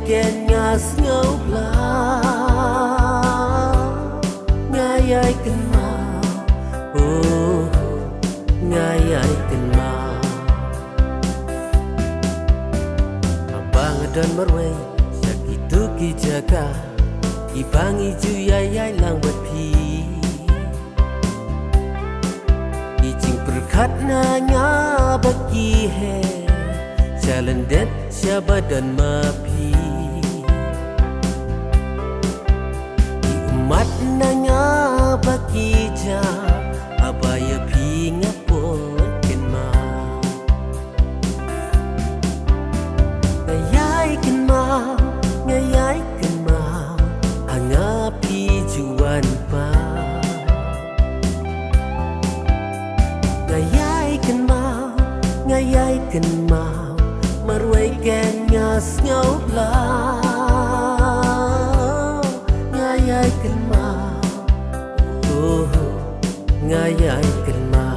ken ngas ngopla ngayay ken ma oh ngayay ken ma abang dan marway sakitu ki jaga ibangi ju yayay lang berpi ijing berkat nanya bagi he jalan det siapa dan mapi di umat nanya bagi ja abaya pi ngapon ken ma ngayay ken ma ngayay ken ma angapi juan pa ngayay ken ma ngayay ken ma marway ken ngas ngopla ngayay ken ma oh ngayay ken ma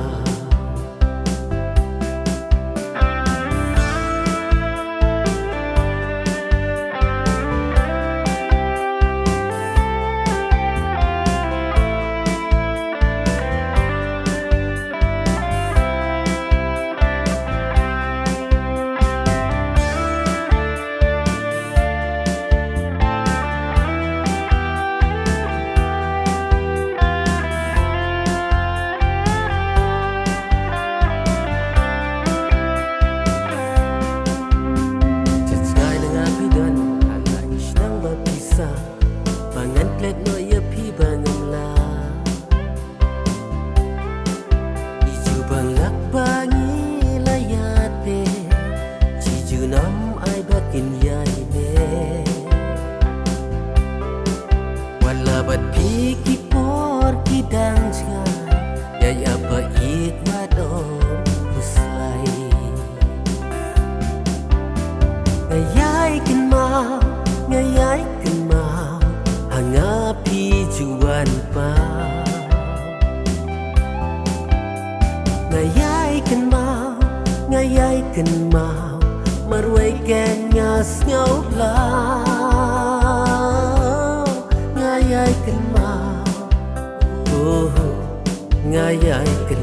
let no ya pi bangam la iju banglak bangi layate jiju nam ai bakin yai ne wala bat pi ki por ki dang cha ya ya ba ik ma dom kuslai ngayay ken ma ngayay ken ma angapi juan pa ngayay ken ma ngayay ken ma marway ken ngas ngopla ngayay ken ma oh ngayay ken